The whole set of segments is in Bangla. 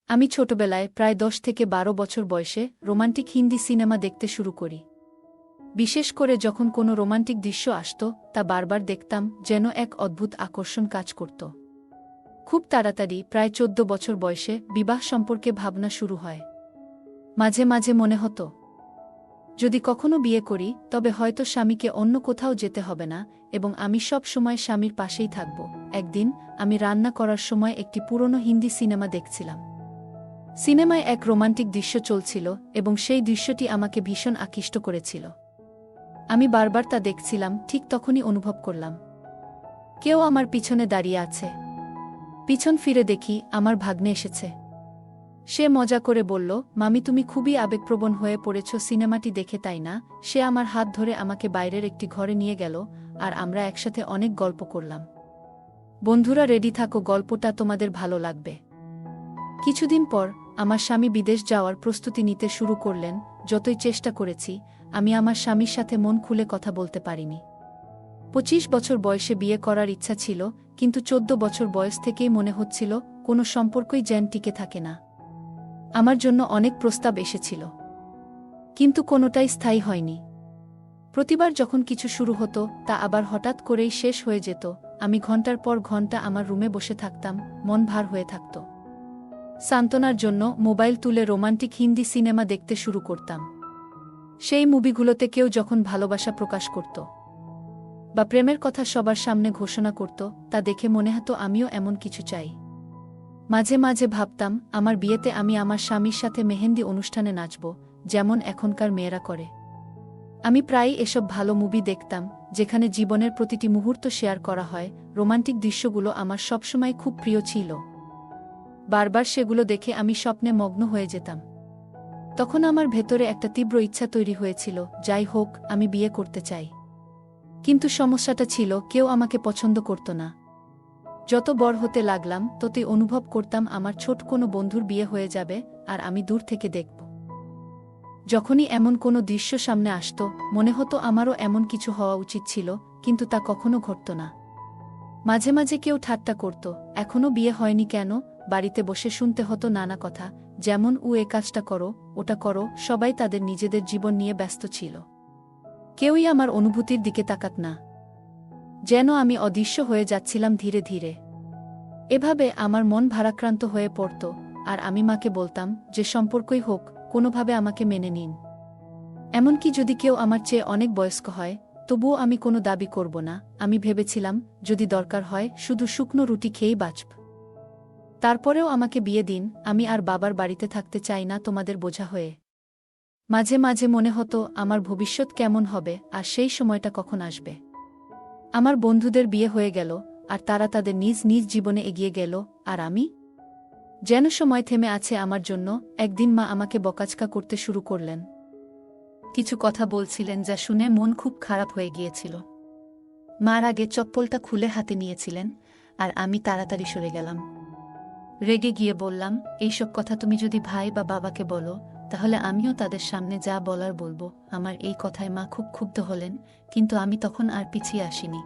আমি ছোটবেলায় প্রায় ১০ থেকে ১২ বছর বয়সে রোমান্টিক হিন্দি সিনেমা দেখতে শুরু করি। বিশেষ করে যখন কোনো রোমান্টিক দৃশ্য আসত, তা বারবার দেখতাম, যেন এক অদ্ভুত আকর্ষণ কাজ করত। খুব তাড়াতাড়ি, প্রায় ১৪ বছর বয়সে, বিবাহ সম্পর্কে ভাবনা শুরু হয়। মাঝে মাঝে মনে হতো, যদি কখনো বিয়ে করি, তবে হয়তো স্বামীকে অন্য কোথাও যেতে হবে না এবং আমি সব সময় স্বামীর পাশেই থাকব। একদিন আমি রান্না করার সময় একটি পুরনো হিন্দি সিনেমা দেখছিলাম। সিনেমায় এক রোমান্টিক দৃশ্য চলছিল এবং সেই দৃশ্যটি আমাকে ভীষণ আকৃষ্ট করেছিল। আমি বারবার তা দেখছিলাম, ঠিক তখনই অনুভব করলাম, কেউ আমার পিছনে দাঁড়িয়ে আছে। পিছন ফিরে দেখি, আমার ভাগ্নে এসেছে। সে মজা করে বলল, মামি, তুমি খুবই আবেগপ্রবণ হয়ে পড়েছ সিনেমাটি দেখে, তাই না? সে আমার হাত ধরে আমাকে বাইরের একটি ঘরে নিয়ে গেল, আর আমরা একসাথে অনেক গল্প করলাম। বন্ধুরা, রেডি থাকো, গল্পটা তোমাদের ভালো লাগবে। কিছুদিন পর আমার স্বামী বিদেশ যাওয়ার প্রস্তুতি নিতে শুরু করলেন। যতই চেষ্টা করেছি, আমি আমার স্বামীর সাথে মন খুলে কথা বলতে পারিনি। ২৫ বছর বয়সে বিয়ে করার ইচ্ছা ছিল, কিন্তু ১৪ বছর বয়স থেকেই মনে হচ্ছিল কোনো সম্পর্কই যেন টিকে থাকে না। আমার জন্য অনেক প্রস্তাব এসেছিল, কিন্তু কোনোটাই স্থায়ী হয়নি। প্রতিবার যখন কিছু শুরু হতো, তা আবার হঠাৎ করেই শেষ হয়ে যেত। আমি ঘন্টার পর ঘন্টা আমার রুমে বসে থাকতাম, মন ভার হয়ে থাকত। সান্ত্বনার জন্য মোবাইল তুলে রোমান্টিক হিন্দি সিনেমা দেখতে শুরু করতাম। সেই মুভিগুলোতে কেউ যখন ভালোবাসা প্রকাশ করত বা প্রেমের কথা সবার সামনে ঘোষণা করত, তা দেখে মনে হতো আমিও এমন কিছু চাই। মাঝে মাঝে ভাবতাম, আমার বিয়েতে আমি আমার স্বামীর সাথে মেহেন্দি অনুষ্ঠানে নাচব, যেমন এখনকার মেয়েরা করে। আমি প্রায়ই এসব ভালো মুভি দেখতাম, যেখানে জীবনের প্রতিটি মুহূর্ত শেয়ার করা হয়। রোমান্টিক দৃশ্যগুলো আমার সবসময় খুব প্রিয় ছিল। বারবার সেগুলো দেখে আমি স্বপ্নে মগ্ন হয়ে যেতাম। তখন আমার ভেতরে একটা তীব্র ইচ্ছা তৈরি হয়েছিল, যাই হোক, আমি বিয়ে করতে চাই। কিন্তু সমস্যাটা ছিল, কেউ আমাকে পছন্দ করত না। যত বড় হতে লাগলাম, ততই অনুভব করতাম আমার ছোট কোনো বন্ধুর বিয়ে হয়ে যাবে, আর আমি দূর থেকে দেখব। যখনই এমন কোনো দৃশ্য সামনে আসত, মনে হতো আমারও এমন কিছু হওয়া উচিত ছিল, কিন্তু তা কখনো ঘটত না। মাঝে মাঝে কেউ ঠাট্টা করত, এখনো বিয়ে হয়নি কেন? বাড়িতে বসে শুনতে হতো নানা কথা, যেমন এ কাজটা করো, ওটা করো। সবাই তাদের নিজেদের জীবন নিয়ে ব্যস্ত ছিল। কেউই আমার অনুভূতির দিকে তাকাত না, যেন আমি অদৃশ্য হয়ে যাচ্ছিলাম ধীরে ধীরে। এভাবে আমার মন ভারাক্রান্ত হয়ে পড়ত, আর আমি মাকে বলতাম, যে সম্পর্কই হোক, কোনোভাবে আমাকে মেনে নিন। এমনকি যদি কেউ আমার চেয়ে অনেক বয়স্ক হয়, তবুও আমি কোনো দাবি করব না। আমি ভেবেছিলাম, যদি দরকার হয়, শুধু শুকনো রুটি খেয়েই বাঁচব। তারপরেও আমাকে বিয়ে দিন, আমি আর বাবার বাড়িতে থাকতে চাই না তোমাদের বোঝা হয়ে। মাঝে মাঝে মনে হতো, আমার ভবিষ্যৎ কেমন হবে, আর সেই সময়টা কখন আসবে। আমার বন্ধুদের বিয়ে হয়ে গেল, আর তারা তাদের নিজ নিজ জীবনে এগিয়ে গেল, আর আমি যেন সময় থেমে আছে আমার জন্য। একদিন মা আমাকে বকাঝকা করতে শুরু করলেন। কিছু কথা বলছিলেন, যা শুনে মন খুব খারাপ হয়ে গিয়েছিল। মার আগে চপ্পলটা খুলে হাতে নিয়েছিলেন, আর আমি তাড়াতাড়ি সরে গেলাম। রেগে গিয়ে বললাম, এইসব কথা তুমি যদি ভাই বা বাবাকে বলো, তাহলে আমিও তাদের সামনে যা বলার বলবো। আমার এই কথায় মা খুব ক্ষুব্ধ হলেন, কিন্তু আমি তখন আর পিছিয়ে আসিনি।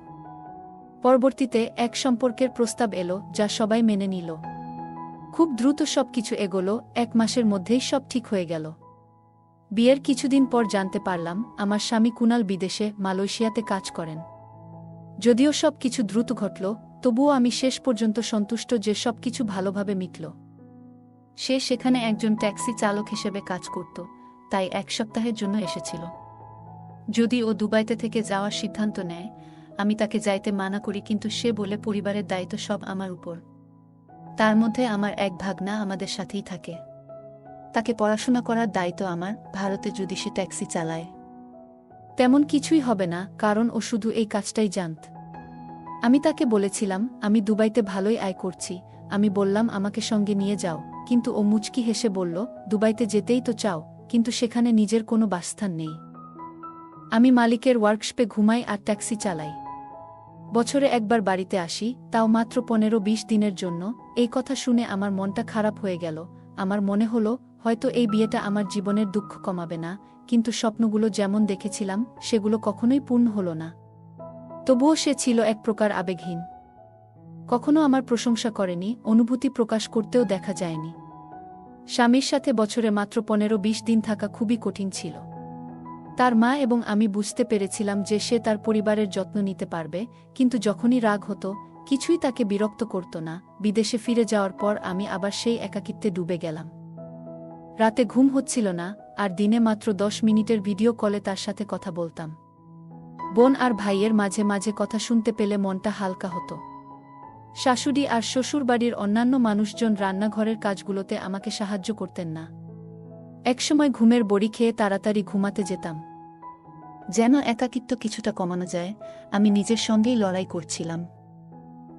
পরবর্তীতে এক সম্পর্কের প্রস্তাব এলো, যা সবাই মেনে নিল। খুব দ্রুত সবকিছু এগোলো, ১ মাসের মধ্যেই সব ঠিক হয়ে গেল। বিয়ের কিছুদিন পর জানতে পারলাম, আমার স্বামী কুনাল বিদেশে মালয়েশিয়াতে কাজ করেন। যদিও সব কিছু দ্রুত ঘটল, তবুও আমি শেষ পর্যন্ত সন্তুষ্ট যে সবকিছু ভালোভাবে মিটল। সে সেখানে একজন ট্যাক্সি চালক হিসেবে কাজ করত, তাই ১ সপ্তাহের জন্য এসেছিল। যদি ও দুবাইতে থেকে যাওয়ার সিদ্ধান্ত নেয়, আমি তাকে যাইতে মানা করি, কিন্তু সে বলে পরিবারের দায়িত্ব সব আমার উপর। তার মধ্যে আমার এক ভাগনা আমাদের সাথেই থাকে। তাকে পড়াশোনা করার দায়িত্ব আমার। ভারতে যদি সে ট্যাক্সি চালায়, তেমন কিছুই হবে না, কারণ ও শুধু এই কাজটাই জানত। আমি তাকে বলেছিলাম, আমি দুবাইতে ভালোই আয় করছি। আমি বললাম, আমাকে সঙ্গে নিয়ে যাও, কিন্তু ও মুচকি হেসে বলল, দুবাইতে যেতেই তো চাও, কিন্তু সেখানে নিজের কোনো বাসস্থান নেই। আমি মালিকের ওয়ার্কশপে ঘুমাই আর ট্যাক্সি চালাই। বছরে একবার বাড়িতে আসি, তাও মাত্র ১৫-২০ দিনের জন্য। এই কথা শুনে আমার মনটা খারাপ হয়ে গেল। আমার মনে হলো, হয়তো এই বিয়েটা আমার জীবনের দুঃখ কমাবে না, কিন্তু স্বপ্নগুলো যেমন দেখেছিলাম, সেগুলো কখনোই পূর্ণ হলো না। তবুও সে ছিল এক প্রকার আবেগহীন। কখনো আমার প্রশংসা করেনি, অনুভূতি প্রকাশ করতেও দেখা যায়নি। স্বামীর সাথে বছরে মাত্র 15-20 দিন থাকা খুবই কঠিন ছিল। তার মা এবং আমি বুঝতে পেরেছিলাম যে সে তার পরিবারের যত্ন নিতে পারবে, কিন্তু যখনই রাগ হতো, কিছুই তাকে বিরক্ত করত না। বিদেশে ফিরে যাওয়ার পর আমি আবার সেই একাকিত্বে ডুবে গেলাম। রাতে ঘুম হচ্ছিল না, আর দিনে মাত্র 10 মিনিটের ভিডিও কলে তার সাথে কথা বলতাম। বোন আর ভাইয়ের মাঝে মাঝে কথা শুনতে পেলে মনটা হালকা হতো। শাশুড়ি আর শ্বশুরবাড়ির অন্যান্য মানুষজন রান্নাঘরের কাজগুলোতে আমাকে সাহায্য করতেন না। একসময় ঘুমের বড়ি খেয়ে তাড়াতাড়ি ঘুমাতে যেতাম। যেন একাকিত্ব কিছুটা কমানো যায়, আমি নিজের সঙ্গেই লড়াই করছিলাম।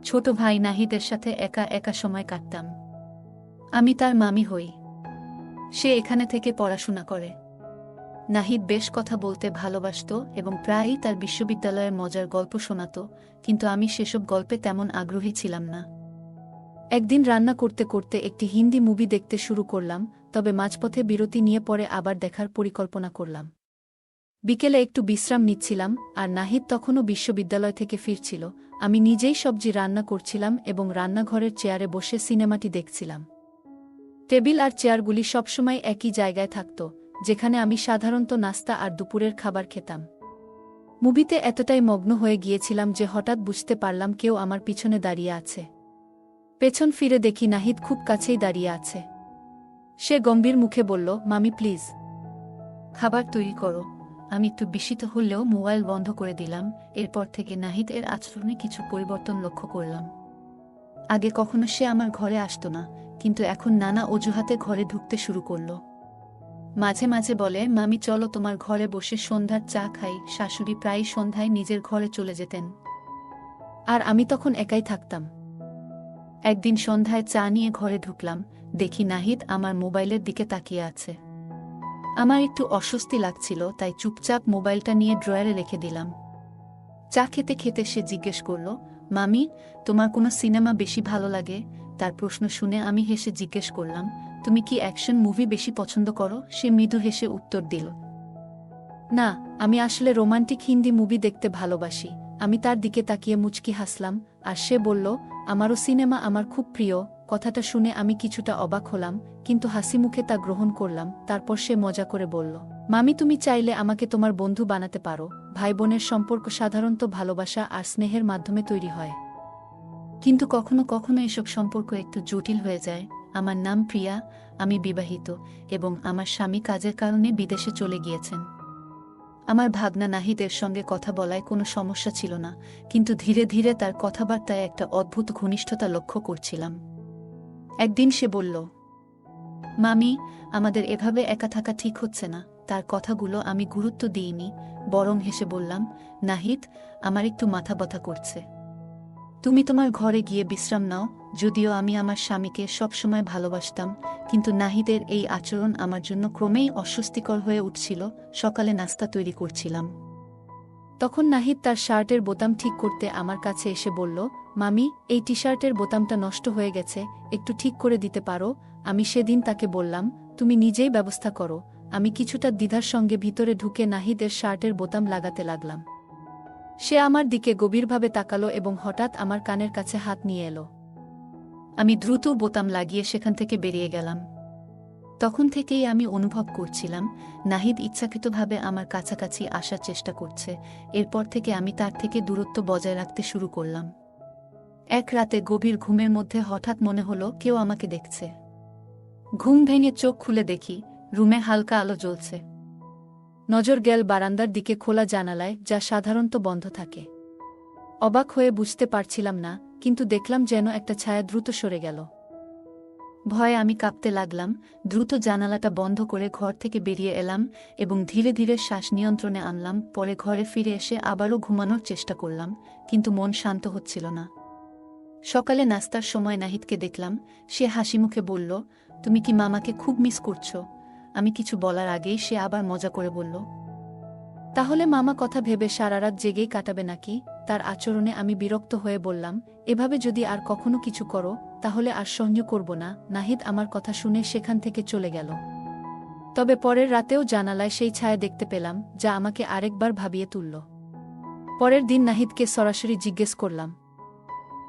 ছোট ভাই নাহিদের সাথে একা একা সময় কাটতাম। আমি তার মামি হই। সে এখানে থেকে পড়াশোনা করে। নাহিদ বেশ কথা বলতে ভালোবাসত এবং প্রায়ই তার বিশ্ববিদ্যালয়ের মজার গল্প শোনাত, কিন্তু আমি সেসব গল্পে তেমন আগ্রহী ছিলাম না। একদিন রান্না করতে করতে একটি হিন্দি মুভি দেখতে শুরু করলাম, তবে মাঝপথে বিরতি নিয়ে পরে আবার দেখার পরিকল্পনা করলাম। বিকেলে একটু বিশ্রাম নিচ্ছিলাম, আর নাহিদ তখনও বিশ্ববিদ্যালয় থেকে ফিরছিল। আমি নিজেই সবজি রান্না করছিলাম এবং রান্নাঘরের চেয়ারে বসে সিনেমাটি দেখছিলাম। টেবিল আর চেয়ারগুলি সবসময় একই জায়গায় থাকত, যেখানে আমি সাধারণত নাস্তা আর দুপুরের খাবার খেতাম। মুভিতে এতটাই মগ্ন হয়ে গিয়েছিলাম যে হঠাৎ বুঝতে পারলাম কেউ আমার পিছনে দাঁড়িয়ে আছে। পেছন ফিরে দেখি নাহিদ খুব কাছেই দাঁড়িয়ে আছে। সে গম্ভীর মুখে বলল, মামি প্লিজ খাবার তৈরি করো। আমি একটু বিস্মিত হলেও মোবাইল বন্ধ করে দিলাম। এরপর থেকে নাহিদ এর আচরণে কিছু পরিবর্তন লক্ষ্য করলাম। আগে কখনো সে আমার ঘরে আসতো না, কিন্তু এখন নানা অজুহাতে ঘরে ঢুকতে শুরু করলো। মাঝে মাঝে বলে, মামি চলো তোমার ঘরে বসে সন্ধ্যার চা খাই। শাশুড়ি প্রায় সন্ধ্যায় নিজের ঘরে চলে যেতেন, আর আমি তখন একাই থাকতাম। একদিন সন্ধ্যায় চা নিয়ে ঘরে ঢুকলাম, দেখি নাহিদ আমার মোবাইলের দিকে তাকিয়ে আছে। আমার একটু অস্বস্তি লাগছিল, তাই চুপচাপ মোবাইলটা নিয়ে ড্রয়ারে রেখে দিলাম। চা খেতে খেতে সে জিজ্ঞেস করল, মামি তোমার কোনো সিনেমা বেশি ভালো লাগে? তার প্রশ্ন শুনে আমি হেসে জিজ্ঞেস করলাম, তুমি কি অ্যাকশন মুভি বেশি পছন্দ করো? সে মৃদু হেসে উত্তর দিল, না, আমি আসলে রোমান্টিক হিন্দি মুভি দেখতে ভালোবাসি। আমি তার দিকে তাকিয়ে মুচকি হাসলাম, আর সে বলল, আমারও সিনেমা আমার খুব প্রিয়। কথাটা শুনে আমি কিছুটা অবাক হলাম, কিন্তু হাসি মুখে তা গ্রহণ করলাম। তারপর সে মজা করে বলল, মামি তুমি চাইলে আমাকে তোমার বন্ধু বানাতে পারো। ভাই বোনের সম্পর্ক সাধারণত ভালোবাসা আর স্নেহের মাধ্যমে তৈরি হয়, কিন্তু কখনো কখনো এসব সম্পর্ক একটু জটিল হয়ে যায়। আমার নাম প্রিয়া, আমি বিবাহিত এবং আমার স্বামী কাজের কারণে বিদেশে চলে গিয়েছেন। আমার ভাগনা নাহিদের সঙ্গে কথা বলায় কোনো সমস্যা ছিল না, কিন্তু ধীরে ধীরে তার কথাবার্তায় একটা অদ্ভুত ঘনিষ্ঠতা লক্ষ্য করছিলাম। একদিন সে বলল, মামি আমাদের এভাবে একা থাকা ঠিক হচ্ছে না। তার কথাগুলো আমি গুরুত্ব দিইনি, বরং হেসে বললাম, নাহিদ আমার একটু মাথা ব্যথা করছে, তুমি তোমার ঘরে গিয়ে বিশ্রাম নাও। যদিও আমি আমার স্বামীকে সবসময় ভালোবাসতাম, কিন্তু নাহিদের এই আচরণ আমার জন্য ক্রমেই অস্বস্তিকর হয়ে উঠছিল। সকালে নাস্তা তৈরি করছিলাম, তখন নাহিদ তার শার্টের বোতাম ঠিক করতে আমার কাছে এসে বলল, মামি এই টি শার্টের বোতামটা নষ্ট হয়ে গেছে, একটু ঠিক করে দিতে পারো? আমি সেদিন তাকে বললাম, তুমি নিজেই ব্যবস্থা করো। আমি কিছুটা দ্বিধার সঙ্গে ভিতরে ঢুকে নাহিদের শার্টের বোতাম লাগাতে লাগলাম। সে আমার দিকে গভীরভাবে তাকালো এবং হঠাৎ আমার কানের কাছে হাত নিয়ে এলো। আমি দ্রুত বোতাম লাগিয়ে সেখান থেকে বেরিয়ে গেলাম। তখন থেকেই আমি অনুভব করছিলাম নাহিদ ইচ্ছাকৃতভাবে আমার কাছাকাছি আসার চেষ্টা করছে। এরপর থেকে আমি তার থেকে দূরত্ব বজায় রাখতে শুরু করলাম। এক রাতে গভীর ঘুমের মধ্যে হঠাৎ মনে হলো কেউ আমাকে দেখছে। ঘুম ভেঙে চোখ খুলে দেখি রুমে হালকা আলো জ্বলছে। নজর গেল বারান্দার দিকে খোলা জানালায়, যা সাধারণত বন্ধ থাকে। অবাক হয়ে বুঝতে পারছিলাম না, কিন্তু দেখলাম যেন একটা ছায়া দ্রুত সরে গেল। ভয়ে আমি কাঁপতে লাগলাম। দ্রুত জানালাটা বন্ধ করে ঘর থেকে বেরিয়ে এলাম এবং ধীরে ধীরে শ্বাস নিয়ন্ত্রণে আনলাম। পরে ঘরে ফিরে এসে আবারও ঘুমানোর চেষ্টা করলাম, কিন্তু মন শান্ত হচ্ছিল না। সকালে নাস্তার সময় নাহিদকে দেখলাম। সে হাসি মুখে বলল, তুমি কি মামাকে খুব মিস করছো? আমি কিছু বলার আগেই সে আবার মজা করে বলল, তাহলে মামা কথা ভেবে সারারাত জেগেই কাটাবে নাকি? তার আচরণে আমি বিরক্ত হয়ে বললাম, এভাবে যদি আর কখনো কিছু করো, তাহলে আর সহ্য করব না। নাহিদ আমার কথা শুনে সেখান থেকে চলে গেল। তবে পরের রাতেও জানালায় সেই ছায়া দেখতে পেলাম, যা আমাকে আরেকবার ভাবিয়ে তুলল। পরের দিন নাহিদকে সরাসরি জিজ্ঞেস করলাম,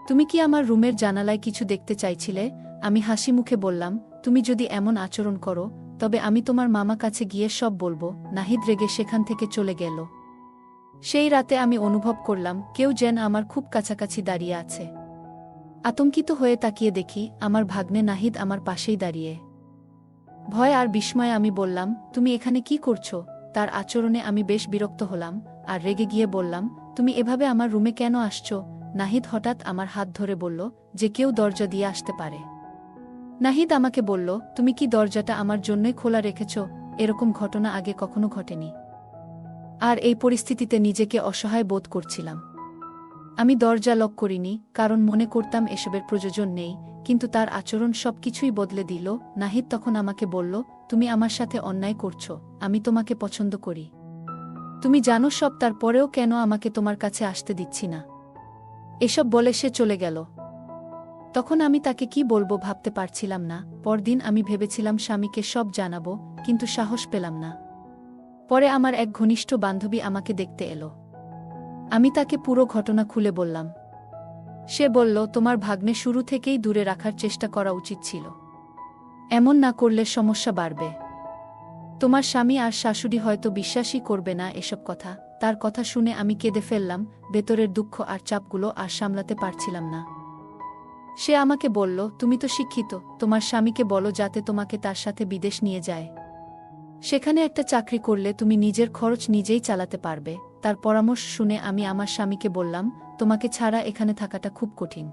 তুমি কি আমার রুমের জানালায় কিছু দেখতে চাইছিলে? আমি হাসি মুখে বললাম, তুমি যদি এমন আচরণ করো তবে আমি তোমার মামা কাছে গিয়ে সব বলবো। নাহিদ রেগে সেখান থেকে চলে গেল। সেই রাতে আমি অনুভব করলাম কেউ যেন আমার খুব কাছাকাছি দাঁড়িয়ে আছে। আতঙ্কিত হয়ে তাকিয়ে দেখি আমার ভাগ্নে নাহিদ আমার পাশেই দাঁড়িয়ে। ভয় আর বিস্ময়ে আমি বললাম, তুমি এখানে কি করছো? তার আচরণে আমি বেশ বিরক্ত হলাম আর রেগে গিয়ে বললাম, তুমি এভাবে আমার রুমে কেন আসছো? নাহিদ হঠাৎ আমার হাত ধরে বলল যে কেউ দরজা দিয়ে আসতে পারে। নাহিদ আমাকে বলল, তুমি কি দরজাটা আমার জন্যই খোলা রেখেছ? এরকম ঘটনা আগে কখনো ঘটেনি। আর এই পরিস্থিতিতে নিজেকে অসহায় বোধ করছিলাম। আমি দরজা লক করিনি, কারণ মনে করতাম এসবের প্রয়োজন নেই, কিন্তু তার আচরণ সবকিছুই বদলে দিল। নাহিদ তখন আমাকে বলল, তুমি আমার সাথে অন্যায় করছো, আমি তোমাকে পছন্দ করি। তুমি জানো সব, তারপরেও কেন আমাকে তোমার কাছে আসতে দিচ্ছি না? এসব বলে সে চলে গেল। তখন আমি তাকে কি বলবো ভাবতে পারছিলাম না। পরদিন আমি ভেবেছিলাম স্বামীকে সব জানাবো, কিন্তু সাহস পেলাম না। পরে আমার এক ঘনিষ্ঠ বান্ধবী আমাকে দেখতে এলো। আমি তাকে পুরো ঘটনা খুলে বললাম। সে বলল, তোমার ভাগ্নে শুরু থেকেই দূরে রাখার চেষ্টা করা উচিত ছিল। এমন না করলে সমস্যা বাড়বে। তোমার স্বামী আর শাশুড়ি হয়তো বিশ্বাসই করবে না এসব কথা। তার কথা শুনে আমি কেঁদে ফেললাম। ভেতরের দুঃখ আর চাপগুলো আর সামলাতে পারছিলাম না। সে আমাকে বলল, তুমি তো শিক্ষিত, তোমার স্বামীকে বলো যাতে তোমাকে তার সাথে বিদেশ নিয়ে যায়। সেখানে একটা চাকরি করলে তুমি নিজের খরচ নিজেই চালাতে পারবে। তার পরামর্শ শুনে আমি আমার স্বামীকে বললাম, তোমাকে ছাড়া এখানে থাকাটা খুব কঠিন।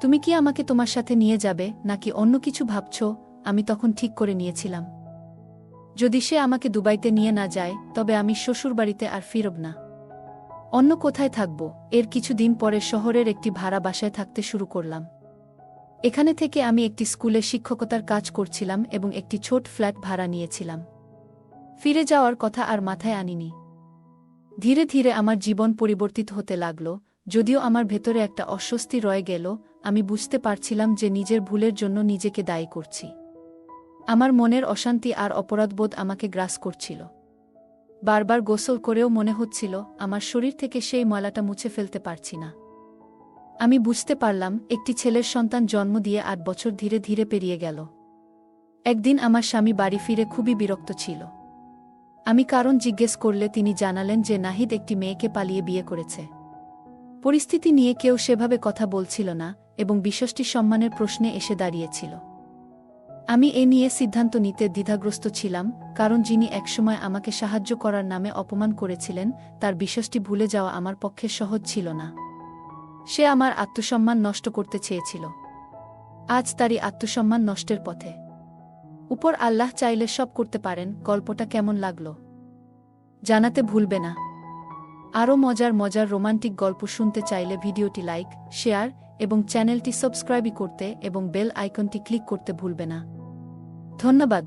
তুমি কি আমাকে তোমার সাথে নিয়ে যাবে নাকি অন্য কিছু ভাবছ? আমি তখন ঠিক করে নিয়েছিলাম, যদি সে আমাকে দুবাইতে নিয়ে না যায় তবে আমি শ্বশুরবাড়িতে আর ফিরব না, অন্য কোথায় থাকব। এর কিছুদিন পরে শহরের একটি ভাড়া বাসায় থাকতে শুরু করলাম। এখানে থেকে আমি একটি স্কুলে শিক্ষকতার কাজ করছিলাম এবং একটি ছোট ফ্ল্যাট ভাড়া নিয়েছিলাম। ফিরে যাওয়ার কথা আর মাথায় আনিনি। ধীরে ধীরে আমার জীবন পরিবর্তিত হতে লাগল, যদিও আমার ভেতরে একটা অস্বস্তি রয়ে গেল। আমি বুঝতে পারছিলাম যে নিজের ভুলের জন্য নিজেকে দায়ী করছি। আমার মনের অশান্তি আর অপরাধবোধ আমাকে গ্রাস করছিল। বারবার গোসল করেও মনে হচ্ছিল আমার শরীর থেকে সেই ময়লাটা মুছে ফেলতে পারছি না। আমি বুঝতে পারলাম একটি ছেলের সন্তান জন্ম দিয়ে 8 বছর ধীরে ধীরে পেরিয়ে গেল। একদিন আমার স্বামী বাড়ি ফিরে খুবই বিরক্ত ছিল। আমি কারণ জিজ্ঞেস করলে তিনি জানালেন যে নাহিদ একটি মেয়েকে পালিয়ে বিয়ে করেছে। পরিস্থিতি নিয়ে কেউ সেভাবে কথা বলছিল না এবং বিষয়টি সম্মানের প্রশ্নে এসে দাঁড়িয়েছিল। আমি এ নিয়ে সিদ্ধান্ত নিতে দ্বিধাগ্রস্ত ছিলাম, কারণ যিনি একসময় আমাকে সাহায্য করার নামে অপমান করেছিলেন তার বিষয়টি ভুলে যাওয়া আমার পক্ষে সহজ ছিল না। সে আমার আত্মসম্মান নষ্ট করতে চেয়েছিল। আজ তারই আত্মসম্মান নষ্টের পথে। উপর আল্লাহ চাইলে সব করতে পারেন। গল্পটা কেমন লাগলো জানাতে ভুলবে না। আরও মজার মজার রোমান্টিক গল্প শুনতে চাইলে ভিডিওটি লাইক, শেয়ার এবং চ্যানেলটি সাবস্ক্রাইব করতে এবং বেল আইকনটি ক্লিক করতে ভুলবে না। ধন্যবাদ।